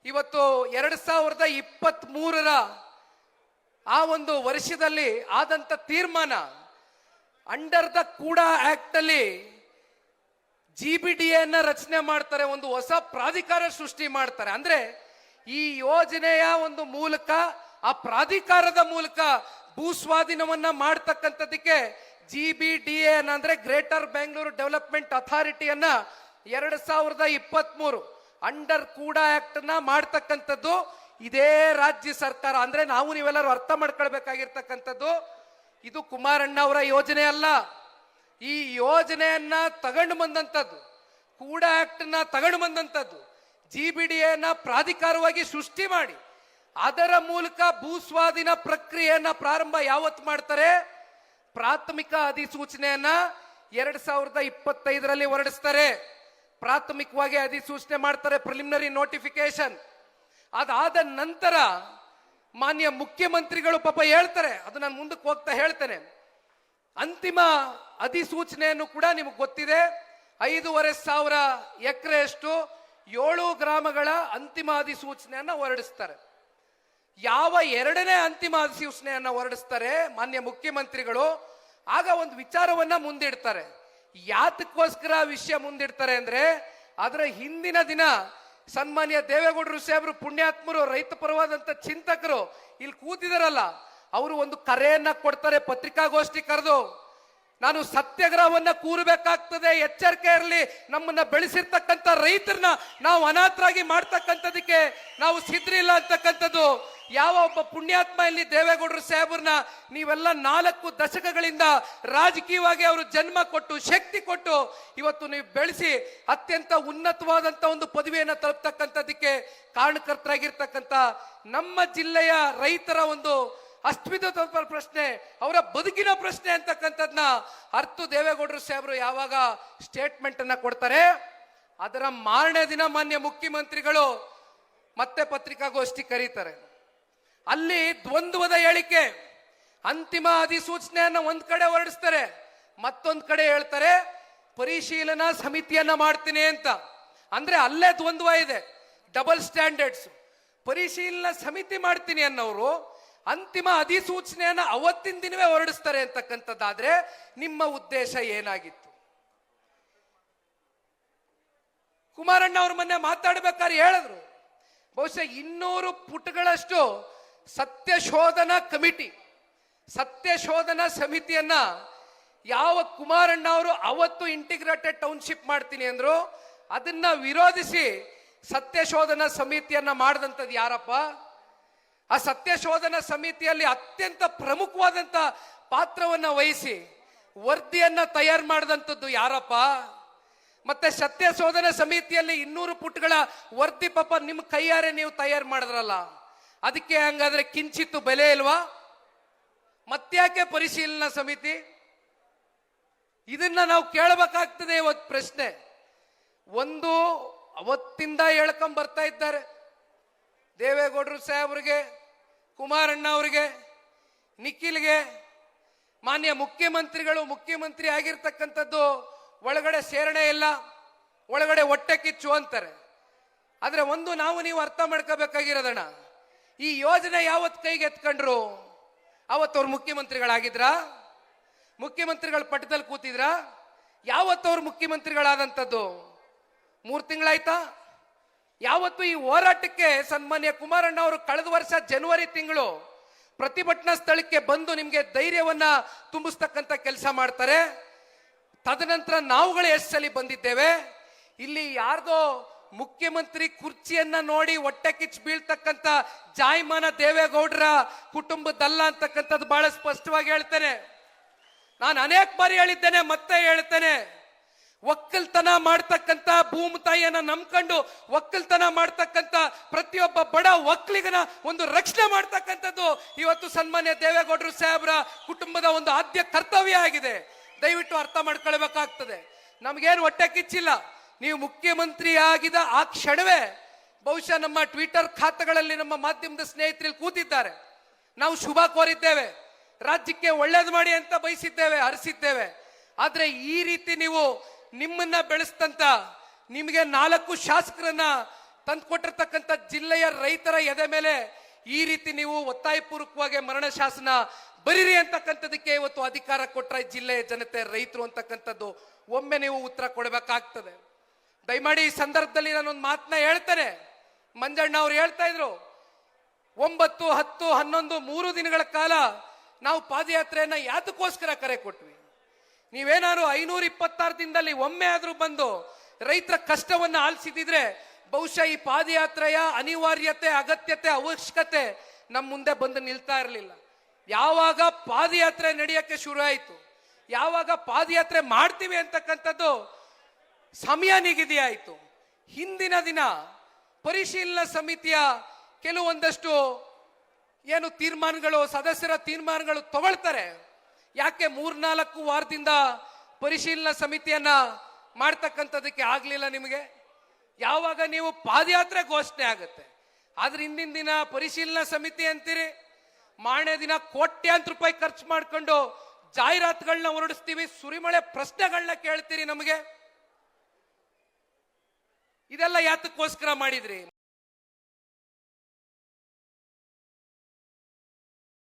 ಇವತ್ತು 2023ರ ಆ ಒಂದು ವರ್ಷದಲ್ಲಿ ಆದಂತ ತೀರ್ಮಾನ ಅಂಡರ್ ದ ಕೂಡ ಆಕ್ಟ್ ಅಲ್ಲಿ GBDA ರಚನೆ ಮಾಡ್ತಾರೆ, ಒಂದು ಹೊಸ ಪ್ರಾಧಿಕಾರ ಸೃಷ್ಟಿ ಮಾಡ್ತಾರೆ. ಅಂದ್ರೆ ಈ ಯೋಜನೆಯ ಒಂದು ಮೂಲಕ ಆ ಪ್ರಾಧಿಕಾರದ ಮೂಲಕ ಭೂ ಸ್ವಾಧೀನವನ್ನ ಮಾಡ್ತಕ್ಕಂಥದಕ್ಕೆ GBDA ಅಂದ್ರೆ ಗ್ರೇಟರ್ ಬೆಂಗಳೂರು ಡೆವಲಪ್ಮೆಂಟ್ ಅಥಾರಿಟಿಯನ್ನ 2023 ಅಂಡರ್ ಕೂಡ ಆಕ್ಟ್ ನ ಮಾಡ್ತಕ್ಕಂಥದ್ದು ಇದೇ ರಾಜ್ಯ ಸರ್ಕಾರ. ಅಂದ್ರೆ ನಾವು ನೀವೆಲ್ಲರೂ ಅರ್ಥ ಮಾಡ್ಕೊಳ್ಬೇಕಾಗಿರ್ತಕ್ಕಂಥದ್ದು, ಇದು ಕುಮಾರಣ್ಣ ಅವರ ಯೋಜನೆ ಅಲ್ಲ. ಈ ಯೋಜನೆಯನ್ನ ತಗೊಂಡು ಬಂದಂಥದ್ದು, ಕೂಡ ಆಕ್ಟ್ ನ ತಗೊಂಡು ಬಂದಂಥದ್ದು, GBDA ಪ್ರಾಧಿಕಾರವಾಗಿ ಸೃಷ್ಟಿ ಮಾಡಿ ಅದರ ಮೂಲಕ ಭೂ ಸ್ವಾಧೀನ ಪ್ರಕ್ರಿಯೆಯನ್ನ ಪ್ರಾರಂಭ ಯಾವತ್ತು ಮಾಡ್ತಾರೆ? ಪ್ರಾಥಮಿಕ ಅಧಿಸೂಚನೆಯನ್ನ 2025ರಲ್ಲಿ ಹೊರಡಿಸ್ತಾರೆ. ಪ್ರಾಥಮಿಕವಾಗಿ ಅಧಿಸೂಚನೆ ಮಾಡ್ತಾರೆ, ಪ್ರಿಲಿಮಿನರಿ ನೋಟಿಫಿಕೇಶನ್. ಅದಾದ ನಂತರ ಮಾನ್ಯ ಮುಖ್ಯಮಂತ್ರಿಗಳು ಪಾಪ ಹೇಳ್ತಾರೆ, ಅದು ನಾನು ಮುಂದಕ್ಕೆ ಹೋಗ್ತಾ ಹೇಳ್ತೇನೆ. ಅಂತಿಮ ಅಧಿಸೂಚನೆಯನ್ನು ಕೂಡ ನಿಮಗೆ ಗೊತ್ತಿದೆ, 5,500 ಎಕರೆಯಷ್ಟು 7 ಗ್ರಾಮಗಳ ಅಂತಿಮ ಅಧಿಸೂಚನೆಯನ್ನ ಹೊರಡಿಸ್ತಾರೆ. ಯಾವ ಎರಡನೇ ಅಂತಿಮ ಅಧಿಸೂಚನೆಯನ್ನ ಹೊರಡಿಸ್ತಾರೆ ಮಾನ್ಯ ಮುಖ್ಯಮಂತ್ರಿಗಳು, ಆಗ ಒಂದು ವಿಚಾರವನ್ನ ಮುಂದಿಡ್ತಾರೆ. ಯಾತಕ್ಕೋಸ್ಕರ ವಿಷಯ ಮುಂದಿಡ್ತಾರೆ ಅಂದ್ರೆ, ಅದರ ಹಿಂದಿನ ದಿನ ಸನ್ಮಾನ್ಯ ದೇವೇಗೌಡರು ಸಾಹೇಬರು, ಪುಣ್ಯಾತ್ಮರು, ರೈತ ಪರವಾದಂತ ಚಿಂತಕರು ಇಲ್ಲಿ ಕೂತಿದಾರಲ್ಲ, ಅವರು ಒಂದು ಕರೆಯನ್ನ ಕೊಡ್ತಾರೆ, ಪತ್ರಿಕಾಗೋಷ್ಠಿ ಕರೆದು, ನಾನು ಸತ್ಯಾಗ್ರಹವನ್ನ ಕೂರಬೇಕಾಗ್ತದೆ, ಎಚ್ಚರಿಕೆ ಇರಲಿ, ನಮ್ಮನ್ನ ಬೆಳೆಸಿರ್ತಕ್ಕಂಥ ರೈತರನ್ನ ನಾವು ಅನಾಥರಾಗಿ ಮಾಡ್ತಕ್ಕಂಥದಕ್ಕೆ ನಾವು ಸಿದ್ರಿಲ್ಲ ಅಂತಕ್ಕಂಥದ್ದು. ಯಾವ ಒಬ್ಬ ಪುಣ್ಯಾತ್ಮ ಇಲ್ಲಿ ದೇವೇಗೌಡರು ಸಾಹೇಬ್ರನ್ನ ನೀವೆಲ್ಲ 4 ದಶಕಗಳಿಂದ ರಾಜಕೀಯವಾಗಿ ಅವರು ಜನ್ಮ ಕೊಟ್ಟು ಶಕ್ತಿ ಕೊಟ್ಟು ಇವತ್ತು ನೀವು ಬೆಳೆಸಿ ಅತ್ಯಂತ ಉನ್ನತವಾದಂತ ಒಂದು ಪದವಿಯನ್ನು ತಲುಪ್ತಕ್ಕಂಥದಕ್ಕೆ ಕಾರಣಕರ್ತರಾಗಿರ್ತಕ್ಕಂಥ ನಮ್ಮ ಜಿಲ್ಲೆಯ ರೈತರ ಒಂದು ಅಸ್ತಿತ್ವದ ಪ್ರಶ್ನೆ, ಅವರ ಬದುಕಿನ ಪ್ರಶ್ನೆ ಅಂತಕ್ಕಂಥದ್ನ ಅರ್ಥ ದೇವೇಗೌಡರು ಸಾಹೇಬರು ಯಾವಾಗ ಸ್ಟೇಟ್ಮೆಂಟ್ ಅನ್ನ ಕೊಡ್ತಾರೆ, ಅದರ ಮಾರನೇ ದಿನ ಮಾನ್ಯ ಮುಖ್ಯಮಂತ್ರಿಗಳು ಮತ್ತೆ ಪತ್ರಿಕಾಗೋಷ್ಠಿ ಕರೀತಾರೆ. ಅಲ್ಲಿ ದ್ವಂದ್ವದ ಹೇಳಿಕೆ, ಅಂತಿಮ ಅಧಿಸೂಚನೆಯನ್ನ ಒಂದ್ ಕಡೆ ಹೊರಡಿಸ್ತಾರೆ, ಮತ್ತೊಂದ್ ಕಡೆ ಹೇಳ್ತಾರೆ ಪರಿಶೀಲನಾ ಸಮಿತಿಯನ್ನ ಮಾಡ್ತೀನಿ ಅಂತ. ಅಂದ್ರೆ ಅಲ್ಲೇ ದ್ವಂದ್ವ ಇದೆ, ಡಬಲ್ ಸ್ಟ್ಯಾಂಡರ್ಡ್ಸ್. ಪರಿಶೀಲನಾ ಸಮಿತಿ ಮಾಡ್ತೀನಿ ಅನ್ನೋರು ಅಂತಿಮ ಅಧಿಸೂಚನೆಯನ್ನ ಅವತ್ತಿನ ದಿನವೇ ಹೊರಡಿಸ್ತಾರೆ ಅಂತಕ್ಕಂಥದ್ದಾದ್ರೆ ನಿಮ್ಮ ಉದ್ದೇಶ ಏನಾಗಿತ್ತು? ಕುಮಾರಣ್ಣ ಅವ್ರ ಮೊನ್ನೆ ಮಾತಾಡ್ಬೇಕಾದ್ರೆ ಹೇಳಿದ್ರು, ಬಹುಶಃ 200 ಪುಟಗಳಷ್ಟು ಸತ್ಯಶೋಧನಾ ಕಮಿಟಿ, ಸತ್ಯಶೋಧನಾ ಸಮಿತಿಯನ್ನ ಯಾವ ಕುಮಾರಣ್ಣ ಅವರು ಅವತ್ತು ಇಂಟಿಗ್ರೇಟೆಡ್ ಟೌನ್ಶಿಪ್ ಮಾಡ್ತೀನಿ ಅಂದ್ರು, ಅದನ್ನ ವಿರೋಧಿಸಿ ಸತ್ಯಶೋಧನಾ ಸಮಿತಿಯನ್ನ ಮಾಡಿದಂಥದ್ದು ಯಾರಪ್ಪ? ಆ ಸತ್ಯಶೋಧನಾ ಸಮಿತಿಯಲ್ಲಿ ಅತ್ಯಂತ ಪ್ರಮುಖವಾದಂತ ಪಾತ್ರವನ್ನ ವಹಿಸಿ ವರದಿಯನ್ನ ತಯಾರು ಮಾಡಿದಂಥದ್ದು ಯಾರಪ್ಪ? ಮತ್ತೆ ಸತ್ಯಶೋಧನಾ ಸಮಿತಿಯಲ್ಲಿ 200 ಪುಟಗಳ ವರದಿ ಪಾಪ ನಿಮ್ಮ ಕೈಯಾರೆ ನೀವು ತಯಾರು ಮಾಡಿದ್ರಲ್ಲ, ಅದಕ್ಕೆ ಹಂಗಾದ್ರೆ ಕಿಂಚಿತ್ತು ಬೆಲೆ ಇಲ್ವಾ? ಮತ್ತ್ಯಾಕೆ ಪರಿಶೀಲನಾ ಸಮಿತಿ? ಇದನ್ನ ನಾವು ಕೇಳಬೇಕಾಗ್ತದೆ. ಇವತ್ತು ಪ್ರಶ್ನೆ ಒಂದು, ಅವತ್ತಿಂದ ಹೇಳ್ಕೊಂಡ್ ಬರ್ತಾ ಇದ್ದಾರೆ ದೇವೇಗೌಡರು ಸಾಹೇಬ್ರಿಗೆ, ಕುಮಾರಣ್ಣ ಅವರಿಗೆ, ನಿಖಿಲ್ಗೆ, ಮಾನ್ಯ ಮುಖ್ಯಮಂತ್ರಿಗಳು ಮುಖ್ಯಮಂತ್ರಿ ಆಗಿರ್ತಕ್ಕಂಥದ್ದು ಒಳಗಡೆ ಸೇರಣೆ ಇಲ್ಲ, ಒಳಗಡೆ ಹೊಟ್ಟೆ ಕಿಚ್ಚು ಅಂತಾರೆ. ಆದ್ರೆ ಒಂದು ನಾವು ನೀವು ಅರ್ಥ ಮಾಡ್ಕೋಬೇಕಾಗಿರೋದಣ್ಣ, ಈ ಯೋಜನೆ ಯಾವತ್ ಕೈಗೆ ಎತ್ಕೊಂಡ್ರು ಅವತ್ತವ್ರು ಮುಖ್ಯಮಂತ್ರಿಗಳಾಗಿದ್ರ? ಮುಖ್ಯಮಂತ್ರಿಗಳ ಪಟ್ಟದಲ್ಲಿ ಕೂತಿದ್ರ? ಯಾವತ್ತವ್ರು ಮುಖ್ಯಮಂತ್ರಿಗಳಾದಂಥದ್ದು 3 ತಿಂಗಳಾಯ್ತಾ? ಯಾವತ್ತು ಈ ಹೋರಾಟಕ್ಕೆ ಸನ್ಮಾನ್ಯ ಕುಮಾರಣ್ಣ ಅವರು ಕಳೆದ ವರ್ಷ ಜನವರಿ ತಿಂಗಳು ಪ್ರತಿಭಟನಾ ಸ್ಥಳಕ್ಕೆ ಬಂದು ನಿಮ್ಗೆ ಧೈರ್ಯವನ್ನ ತುಂಬಿಸ್ತಕ್ಕಂಥ ಕೆಲಸ ಮಾಡ್ತಾರೆ. ತದನಂತರ ನಾವುಗಳು ಎಷ್ಟು ಸಲ ಬಂದಿದ್ದೇವೆ ಇಲ್ಲಿ, ಯಾರ್ದೋ ಮುಖ್ಯಮಂತ್ರಿ ಕುರ್ಚಿಯನ್ನ ನೋಡಿ ಹೊಟ್ಟೆ ಕಿಚ್ಚು ಬೀಳ್ತಕ್ಕಂಥ ಜಾಯಮಾನ ದೇವೇಗೌಡರ ಕುಟುಂಬದಲ್ಲ ಅಂತಕ್ಕಂಥದ್ದು ಬಹಳ ಸ್ಪಷ್ಟವಾಗಿ ಹೇಳ್ತೇನೆ. ನಾನು ಅನೇಕ ಬಾರಿ ಹೇಳಿದ್ದೇನೆ, ಮತ್ತೆ ಹೇಳ್ತೇನೆ, ಒಕ್ಕಲ್ತನ ಮಾಡ್ತಕ್ಕಂಥ ಭೂಮಿ ತಾಯಿಯನ್ನ ನಂಬ್ಕೊಂಡು ಒಕ್ಕಲ್ತನ ಮಾಡ್ತಕ್ಕಂಥ ಪ್ರತಿಯೊಬ್ಬ ಬಡ ಒಕ್ಕಲಿಗನ ಒಂದು ರಕ್ಷಣೆ ಮಾಡ್ತಕ್ಕಂಥದ್ದು ಇವತ್ತು ಸನ್ಮಾನ್ಯ ದೇವೇಗೌಡರು ಸಾಹೇಬ್ರ ಕುಟುಂಬದ ಒಂದು ಆದ್ಯ ಕರ್ತವ್ಯ ಆಗಿದೆ. ದಯವಿಟ್ಟು ಅರ್ಥ ಮಾಡ್ಕೊಳ್ಬೇಕಾಗ್ತದೆ. ನಮಗೇನು ಹೊಟ್ಟೆ ಕಿಚ್ಚಿಲ್ಲ. ನೀವು ಮುಖ್ಯಮಂತ್ರಿ ಆಗಿದ ಆ ಕ್ಷಣವೇ ಬಹುಶಃ ನಮ್ಮ ಟ್ವಿಟರ್ ಖಾತೆಗಳಲ್ಲಿ ನಮ್ಮ ಮಾಧ್ಯಮದ ಸ್ನೇಹಿತರಲ್ಲಿ ಕೂತಿದ್ದಾರೆ, ನಾವು ಶುಭ ಕೋರಿದ್ದೇವೆ, ರಾಜ್ಯಕ್ಕೆ ಒಳ್ಳೇದು ಮಾಡಿ ಅಂತ ಬಯಸಿದ್ದೇವೆ, ಹರಿಸಿದ್ದೇವೆ. ಆದ್ರೆ ಈ ರೀತಿ ನೀವು ನಿಮ್ಮನ್ನ ಬೆಳೆಸ್ತಂತ ನಿಮಗೆ 4 ಶಾಸಕರನ್ನ ತಂದುಕೊಟ್ಟಿರ್ತಕ್ಕಂಥ ಜಿಲ್ಲೆಯ ರೈತರ ಎದೆ ಮೇಲೆ ಈ ರೀತಿ ನೀವು ಒತ್ತಾಯಪೂರ್ವಕವಾಗಿ ಮರಣ ಶಾಸನ ಬರೀರಿ ಅಂತಕ್ಕಂಥದಕ್ಕೆ ಇವತ್ತು ಅಧಿಕಾರ ಕೊಟ್ರೆ ಜಿಲ್ಲೆಯ ಜನತೆ ರೈತರು ಅಂತಕ್ಕಂಥದ್ದು ಒಮ್ಮೆ ನೀವು ಉತ್ತರ ಕೊಡಬೇಕಾಗ್ತದೆ. ದಯಮಾಡಿ ಈ ಸಂದರ್ಭದಲ್ಲಿ ನಾನೊಂದು ಮಾತನ್ನ ಹೇಳ್ತೇನೆ. ಮಂಜಣ್ಣ ಅವ್ರು ಹೇಳ್ತಾ ಇದ್ರು 9, 10, 11 3 ದಿನಗಳ ಕಾಲ ನಾವು ಪಾದಯಾತ್ರೆಯನ್ನ ಯಾತಕ್ಕೋಸ್ಕರ ಕರೆ ಕೊಟ್ವಿ. ನೀವೇನಾದ್ರು 526 ದಿನದಲ್ಲಿ ಒಮ್ಮೆ ಆದ್ರೂ ಬಂದು ರೈತರ ಕಷ್ಟವನ್ನ ಆಲಿಸಿದಿದ್ರೆ ಬಹುಶಃ ಈ ಪಾದಯಾತ್ರೆಯ ಅನಿವಾರ್ಯತೆ, ಅಗತ್ಯತೆ, ಅವಶ್ಯಕತೆ ನಮ್ಮ ಮುಂದೆ ಬಂದು ನಿಲ್ತಾ ಇರಲಿಲ್ಲ. ಯಾವಾಗ ಪಾದಯಾತ್ರೆ ನಡೆಯಕ್ಕೆ ಶುರು ಆಯಿತು, ಯಾವಾಗ ಪಾದಯಾತ್ರೆ ಮಾಡ್ತೀವಿ ಅಂತಕ್ಕಂಥದ್ದು ಸಮಯ ನಿಗದಿ ಆಯಿತು, ಹಿಂದಿನ ದಿನ ಪರಿಶೀಲನಾ ಸಮಿತಿಯ ಕೆಲವೊಂದಷ್ಟು ಏನು ತೀರ್ಮಾನಗಳು, ಸದಸ್ಯರ ತೀರ್ಮಾನಗಳು ತಗೊಳ್ತಾರೆ. ಯಾಕೆ 3-4 ವಾರದಿಂದ ಪರಿಶೀಲನಾ ಸಮಿತಿಯನ್ನ ಮಾಡ್ತಕ್ಕಂಥದಕ್ಕೆ ಆಗ್ಲಿಲ್ಲ ನಿಮಗೆ? ಯಾವಾಗ ನೀವು ಪಾದಯಾತ್ರೆ ಘೋಷಣೆ ಆಗುತ್ತೆ, ಆದ್ರೆ ಹಿಂದಿನ ದಿನ ಪರಿಶೀಲನಾ ಸಮಿತಿ ಅಂತೀರಿ, ಮಾರನೇ ದಿನ ಕೋಟ್ಯಾಂತರ ರೂಪಾಯಿ ಖರ್ಚು ಮಾಡ್ಕೊಂಡು ಜಾಹೀರಾತುಗಳನ್ನ ಹೊರಡಿಸ್ತೀವಿ, ಸುರಿಮಳೆ ಪ್ರಶ್ನೆಗಳನ್ನ ಕೇಳ್ತೀರಿ ನಮಗೆ. ಇದೆಲ್ಲ ಯಾತಕ್ಕೋಸ್ಕರ ಮಾಡಿದ್ರಿ?